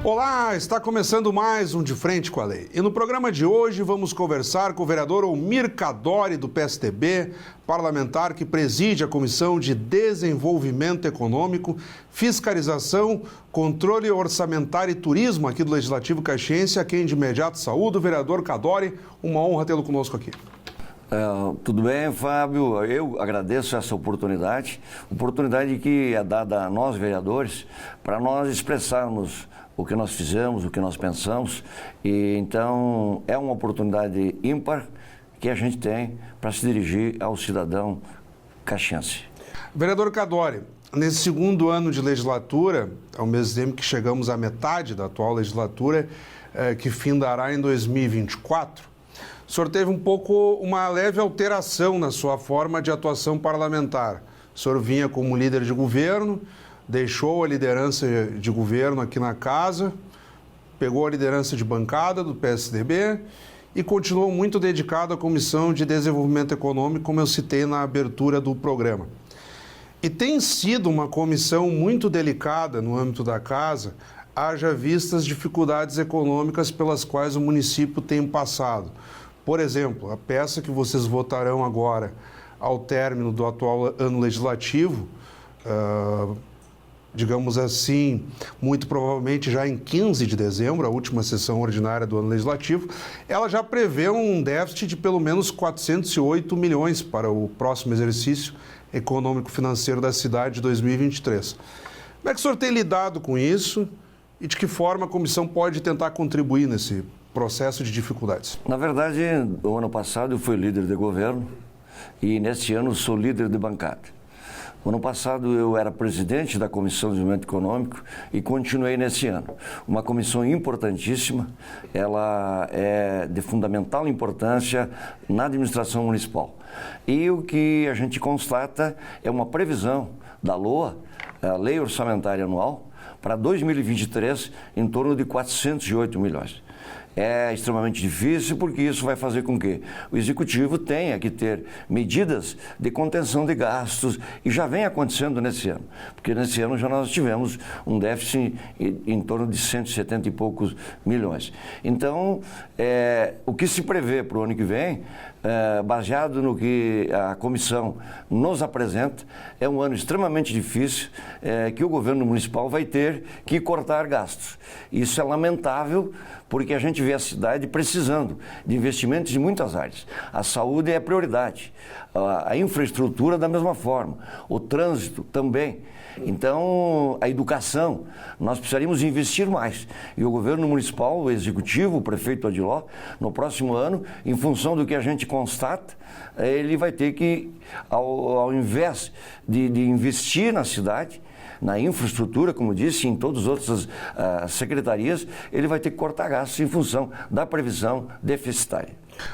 Olá, está começando mais um De Frente com a Lei. E no programa de hoje vamos conversar com o vereador Almir Kaddouri, do PSDB, parlamentar que preside a Comissão de Desenvolvimento Econômico, Fiscalização, Controle Orçamentário e Turismo aqui do Legislativo Caxiense, a quem de imediato saúdo. Vereador Kaddouri, uma honra tê-lo conosco aqui. Tudo bem, Fábio? Eu agradeço essa oportunidade que é dada a nós, vereadores, para nós expressarmos o que nós fizemos, o que nós pensamos. E então é uma oportunidade ímpar que a gente tem para se dirigir ao cidadão caxiense. Vereador Kaddouri, nesse segundo ano de legislatura, ao mesmo tempo que chegamos à metade da atual legislatura, que findará em 2024, o senhor teve uma leve alteração na sua forma de atuação parlamentar. O senhor vinha como líder de governo, deixou a liderança de governo aqui na casa, pegou a liderança de bancada do PSDB e continuou muito dedicado à Comissão de Desenvolvimento Econômico, como eu citei na abertura do programa. E tem sido uma comissão muito delicada no âmbito da casa, haja vistas as dificuldades econômicas pelas quais o município tem passado. Por exemplo, a peça que vocês votarão agora ao término do atual ano legislativo, digamos assim, muito provavelmente já em 15 de dezembro, a última sessão ordinária do ano legislativo, ela já prevê um déficit de pelo menos 408 milhões para o próximo exercício econômico-financeiro da cidade de 2023. Como é que o senhor tem lidado com isso e de que forma a comissão pode tentar contribuir nesse processo de dificuldades? Na verdade, o ano passado eu fui líder de governo e neste ano sou líder de bancada. O ano passado eu era presidente da Comissão de Desenvolvimento Econômico e continuei nesse ano. Uma comissão importantíssima, ela é de fundamental importância na administração municipal. E o que a gente constata é uma previsão da LOA, a Lei Orçamentária Anual, para 2023 em torno de 408 milhões. É extremamente difícil porque isso vai fazer com que o Executivo tenha que ter medidas de contenção de gastos e já vem acontecendo nesse ano, porque nesse ano já nós tivemos um déficit em torno de 170 e poucos milhões. Então, o que se prevê para o ano que vem, baseado no que a comissão nos apresenta, é um ano extremamente difícil que o governo municipal vai ter que cortar gastos. Isso é lamentável porque a gente vê a cidade precisando de investimentos em muitas áreas. A saúde é prioridade, a infraestrutura da mesma forma, o trânsito também. Então, a educação, nós precisaríamos investir mais. E o governo municipal, o executivo, o prefeito Odiló, no próximo ano, em função do que a gente constata, ele vai ter que, ao invés de investir na cidade, na infraestrutura, como disse, em todas as outras secretarias, ele vai ter que cortar gastos em função da previsão deficitária.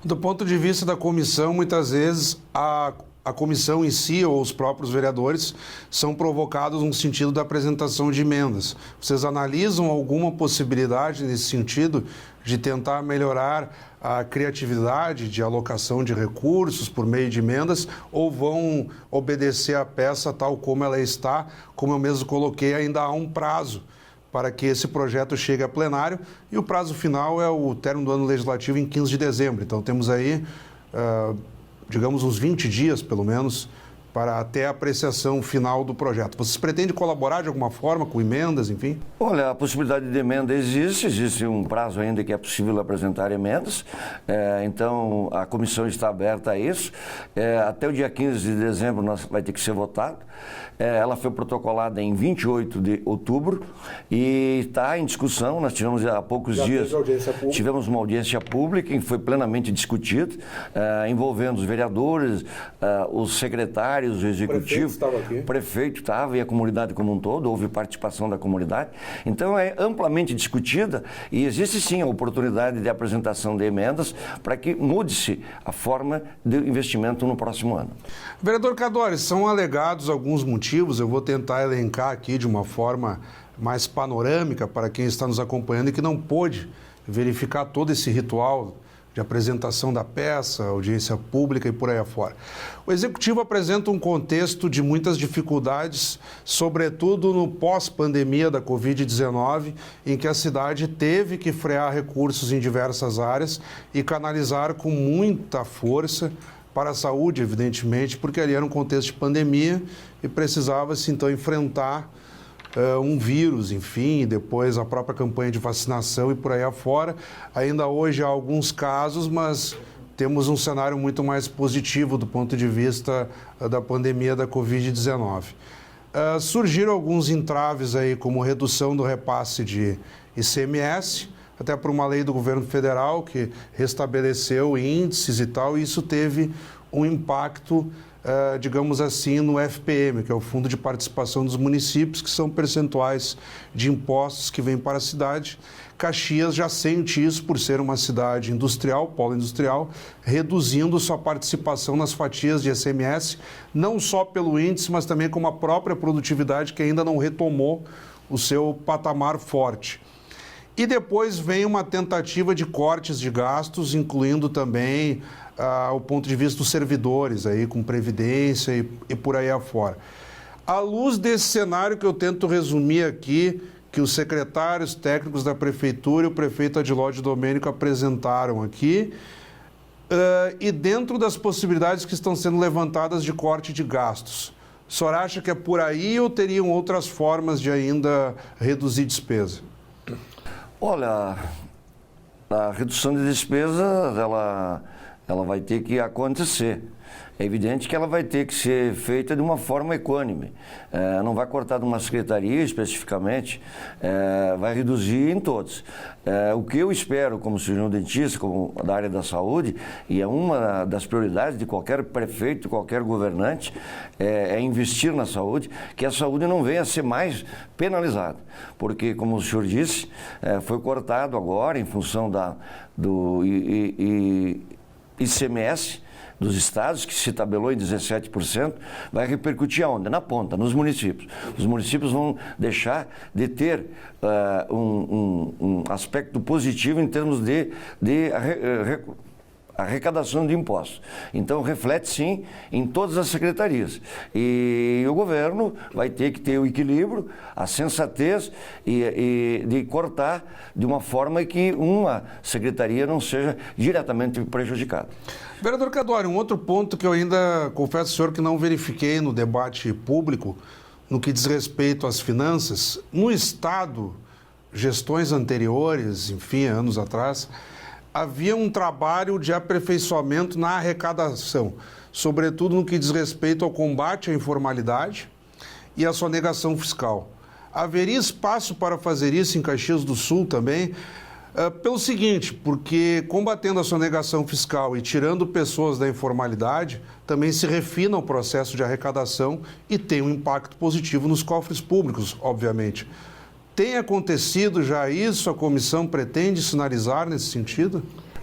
Do ponto de vista da comissão, muitas vezes a comissão em si ou os próprios vereadores são provocados no sentido da apresentação de emendas. Vocês analisam alguma possibilidade nesse sentido de tentar melhorar a criatividade de alocação de recursos por meio de emendas ou vão obedecer à peça tal como ela está? Como eu mesmo coloquei, ainda há um prazo para que esse projeto chegue a plenário e o prazo final é o término do ano legislativo em 15 de dezembro. Então temos aí, digamos, uns 20 dias, pelo menos, para até a apreciação final do projeto. Vocês pretendem colaborar de alguma forma com emendas, enfim? Olha, a possibilidade de emenda existe um prazo ainda que é possível apresentar emendas, então a comissão está aberta a isso. Até o dia 15 de dezembro vai ter que ser votado. Ela foi protocolada em 28 de outubro e está em discussão. Nós tivemos há poucos dias, tivemos uma audiência pública em que foi plenamente discutido, envolvendo os vereadores, os secretários, o executivo, o prefeito estava e a comunidade como um todo, houve participação da comunidade. Então é amplamente discutida e existe sim a oportunidade de apresentação de emendas para que mude-se a forma de investimento no próximo ano. Vereador Kaddouri, são alegados alguns motivos, eu vou tentar elencar aqui de uma forma mais panorâmica para quem está nos acompanhando e que não pôde verificar todo esse ritual de apresentação da peça, audiência pública e por aí afora. O Executivo apresenta um contexto de muitas dificuldades, sobretudo no pós-pandemia da Covid-19, em que a cidade teve que frear recursos em diversas áreas e canalizar com muita força para a saúde, evidentemente, porque ali era um contexto de pandemia e precisava-se, então, enfrentar um vírus, enfim, e depois a própria campanha de vacinação e por aí afora. Ainda hoje há alguns casos, mas temos um cenário muito mais positivo do ponto de vista da pandemia da Covid-19. Surgiram alguns entraves aí, como redução do repasse de ICMS, até por uma lei do governo federal que restabeleceu índices e tal, e isso teve um impacto, digamos assim, no FPM, que é o Fundo de Participação dos Municípios, que são percentuais de impostos que vêm para a cidade. Caxias já sente isso por ser uma cidade industrial, polo industrial, reduzindo sua participação nas fatias de ICMS, não só pelo índice, mas também com a própria produtividade que ainda não retomou o seu patamar forte. E depois vem uma tentativa de cortes de gastos, incluindo também o ponto de vista dos servidores, aí, com previdência e por aí afora. À luz desse cenário que eu tento resumir aqui, que os secretários técnicos da Prefeitura e o prefeito Adilódio Domênico apresentaram aqui, e dentro das possibilidades que estão sendo levantadas de corte de gastos, o senhor acha que é por aí ou teriam outras formas de ainda reduzir despesa? Olha, a redução de despesas, ela vai ter que acontecer. É evidente que ela vai ter que ser feita de uma forma equânime. Não vai cortar de uma secretaria especificamente, vai reduzir em todos. O que eu espero como cirurgião dentista, como da área da saúde, e é uma das prioridades de qualquer prefeito, qualquer governante, é investir na saúde, que a saúde não venha a ser mais penalizada. Porque, como o senhor disse, foi cortado agora em função do ICMS, dos estados, que se tabelou em 17%, vai repercutir aonde? Na ponta, nos municípios. Os municípios vão deixar de ter um aspecto positivo em termos de arrecadação de impostos. Então, reflete sim em todas as secretarias. E o governo vai ter que ter o equilíbrio, a sensatez e de cortar de uma forma que uma secretaria não seja diretamente prejudicada. Vereador Cadório, um outro ponto que eu ainda confesso ao senhor que não verifiquei no debate público, no que diz respeito às finanças, no Estado, gestões anteriores, enfim, anos atrás, havia um trabalho de aperfeiçoamento na arrecadação, sobretudo no que diz respeito ao combate à informalidade e à sonegação fiscal. Haveria espaço para fazer isso em Caxias do Sul também? Pelo seguinte, porque combatendo a sonegação fiscal e tirando pessoas da informalidade, também se refina o processo de arrecadação e tem um impacto positivo nos cofres públicos, obviamente. Tem acontecido já isso? A comissão pretende sinalizar nesse sentido?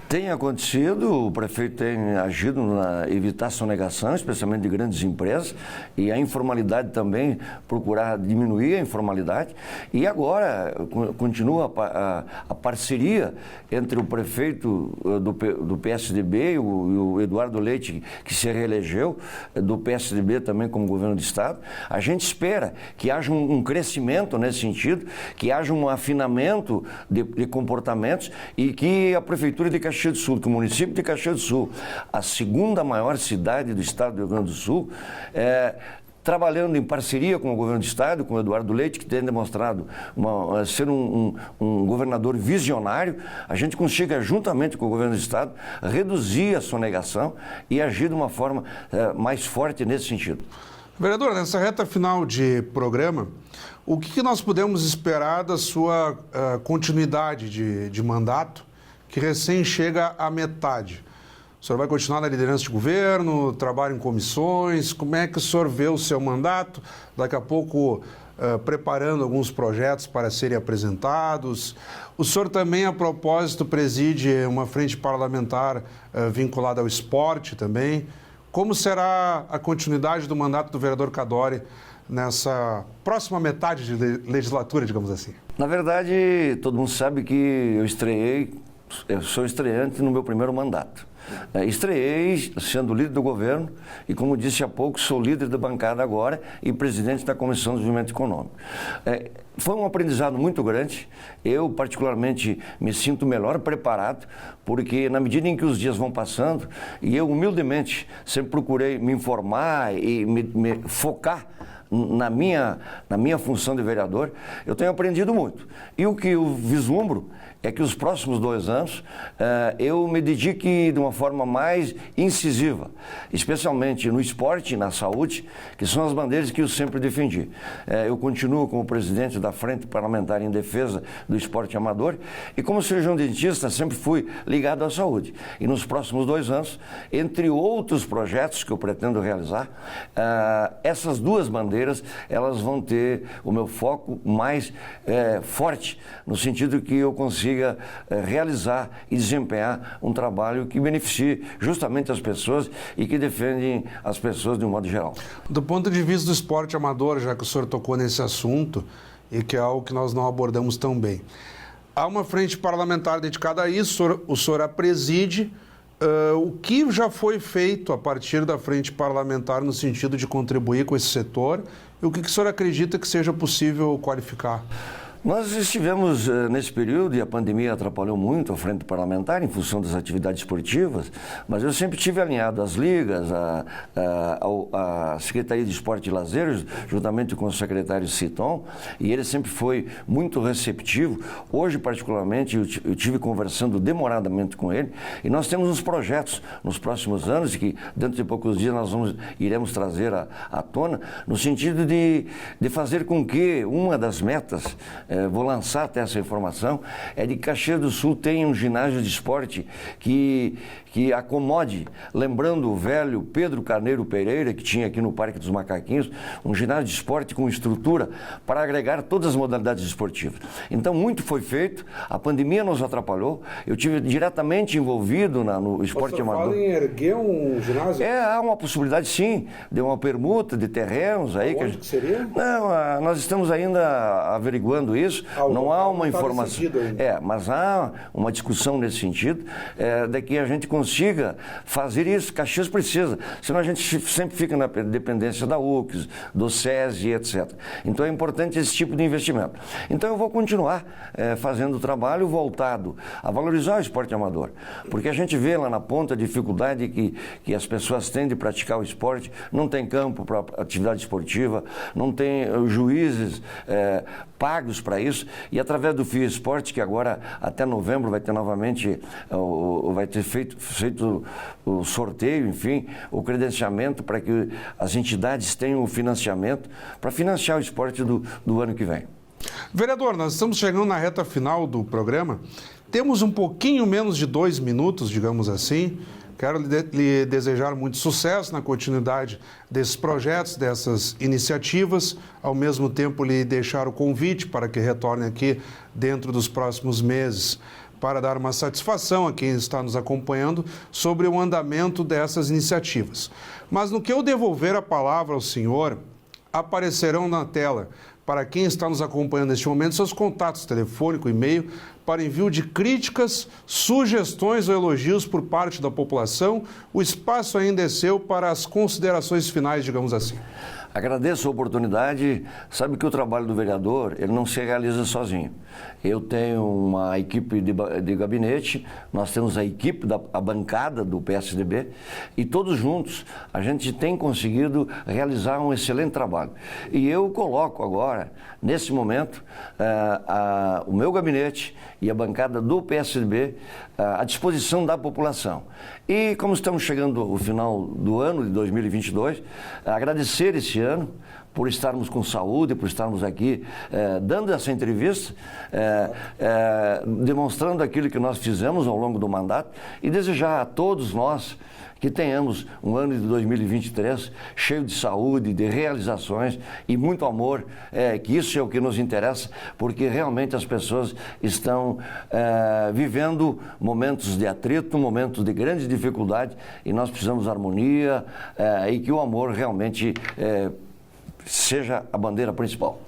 Tem acontecido, o prefeito tem agido na evitar sonegação, especialmente de grandes empresas, e a informalidade também, procurar diminuir a informalidade. E agora continua a parceria entre o prefeito do PSDB e o Eduardo Leite, que se reelegeu, do PSDB também como governo do Estado. A gente espera que haja um crescimento nesse sentido, que haja um afinamento de comportamentos e que a Prefeitura de Caxias do Sul, que o município de Caxias do Sul, a segunda maior cidade do estado do Rio Grande do Sul, trabalhando em parceria com o governo do estado, com o Eduardo Leite, que tem demonstrado ser um governador visionário, a gente consiga, juntamente com o governo do estado, reduzir a sonegação e agir de uma forma mais forte nesse sentido. Vereador, nessa reta final de programa, o que nós podemos esperar da sua continuidade de mandato, que recém chega à metade? O senhor vai continuar na liderança de governo, trabalha em comissões? Como é que o senhor vê o seu mandato? Daqui a pouco preparando alguns projetos para serem apresentados. O senhor também, a propósito, preside uma frente parlamentar vinculada ao esporte também. Como será a continuidade do mandato do vereador Cadório nessa próxima metade de legislatura, digamos assim? Na verdade, todo mundo sabe que eu estreiei eu sou estreante no meu primeiro mandato. Estreei sendo líder do governo e, como disse há pouco, sou líder da bancada agora e presidente da Comissão de Desenvolvimento Econômico. Foi um aprendizado muito grande. Eu, particularmente, me sinto melhor preparado, porque na medida em que os dias vão passando, e eu, humildemente, sempre procurei me informar e me focar na minha função de vereador, eu tenho aprendido muito. E o que eu vislumbro é que os próximos 2 anos eu me dedique de uma forma mais incisiva, especialmente no esporte e na saúde, que são as bandeiras que eu sempre defendi. Eu continuo como presidente da Frente Parlamentar em Defesa do Esporte Amador e, como cirurgião dentista, sempre fui ligado à saúde. E nos próximos 2 anos, entre outros projetos que eu pretendo realizar, essas 2 bandeiras, elas vão ter o meu foco mais forte, no sentido que eu consiga realizar e desempenhar um trabalho que beneficie justamente as pessoas e que defendem as pessoas de um modo geral. Do ponto de vista do esporte amador, já que o senhor tocou nesse assunto e que é algo que nós não abordamos tão bem, há uma frente parlamentar dedicada a isso, o senhor a preside. O que já foi feito a partir da frente parlamentar no sentido de contribuir com esse setor e o que o senhor acredita que seja possível qualificar? Nós estivemos nesse período e a pandemia atrapalhou muito a frente parlamentar em função das atividades esportivas, mas eu sempre estive alinhado às ligas, à Secretaria de Esporte e Lazer, juntamente com o secretário Citon, e ele sempre foi muito receptivo. Hoje, particularmente, eu estive conversando demoradamente com ele e nós temos uns projetos nos próximos anos que dentro de poucos dias nós iremos trazer à tona, no sentido de fazer com que uma das metas, vou lançar até essa informação, é de que Caxias do Sul tenha um ginásio de esporte que acomode, lembrando o velho Pedro Carneiro Pereira, que tinha aqui no Parque dos Macaquinhos, um ginásio de esporte com estrutura para agregar todas as modalidades esportivas. Então, muito foi feito, a pandemia nos atrapalhou, eu estive diretamente envolvido no esporte amador. Você fala em erguer um ginásio? Há uma possibilidade, sim, de uma permuta de terrenos aí. Onde que seria? Não, nós estamos ainda averiguando isso, não há uma informação. Mas há uma discussão nesse sentido, de que a gente consiga fazer isso. Caxias precisa, senão a gente sempre fica na dependência da UCS, do SESI, etc. Então é importante esse tipo de investimento. Então eu vou continuar fazendo o trabalho voltado a valorizar o esporte amador, porque a gente vê lá na ponta a dificuldade que as pessoas têm de praticar o esporte, não tem campo para atividade esportiva, não tem juízes pagos para isso, e através do FIA Esporte, que agora até novembro vai ter novamente, vai ter feito o sorteio, enfim, o credenciamento para que as entidades tenham o financiamento para financiar o esporte do ano que vem. Vereador, nós estamos chegando na reta final do programa, temos um pouquinho menos de 2 minutos, digamos assim. Quero lhe desejar muito sucesso na continuidade desses projetos, dessas iniciativas, ao mesmo tempo lhe deixar o convite para que retorne aqui dentro dos próximos meses para dar uma satisfação a quem está nos acompanhando sobre o andamento dessas iniciativas. Mas no que eu devolver a palavra ao senhor, aparecerão na tela, para quem está nos acompanhando neste momento, seus contatos telefônico, e-mail, para envio de críticas, sugestões ou elogios por parte da população. O espaço ainda é seu para as considerações finais, digamos assim. Agradeço a oportunidade. Sabe que o trabalho do vereador, ele não se realiza sozinho. Eu tenho uma equipe de gabinete, nós temos a bancada do PSDB e todos juntos a gente tem conseguido realizar um excelente trabalho. E eu coloco agora, nesse momento, o meu gabinete e a bancada do PSDB à disposição da população. E como estamos chegando ao final do ano de 2022, agradecer esse ano por estarmos com saúde, por estarmos aqui dando essa entrevista, demonstrando aquilo que nós fizemos ao longo do mandato e desejar a todos nós que tenhamos um ano de 2023 cheio de saúde, de realizações e muito amor, que isso é o que nos interessa, porque realmente as pessoas estão vivendo momentos de atrito, momentos de grande dificuldade e nós precisamos de harmonia e que o amor realmente seja a bandeira principal.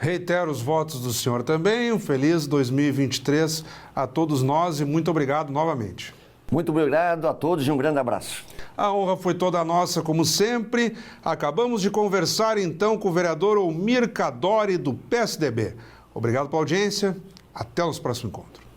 Reitero os votos do senhor também. Um feliz 2023 a todos nós e muito obrigado novamente. Muito obrigado a todos e um grande abraço. A honra foi toda nossa, como sempre. Acabamos de conversar, então, com o vereador Olmir Cadore, do PSDB. Obrigado pela audiência. Até o nosso próximo encontro.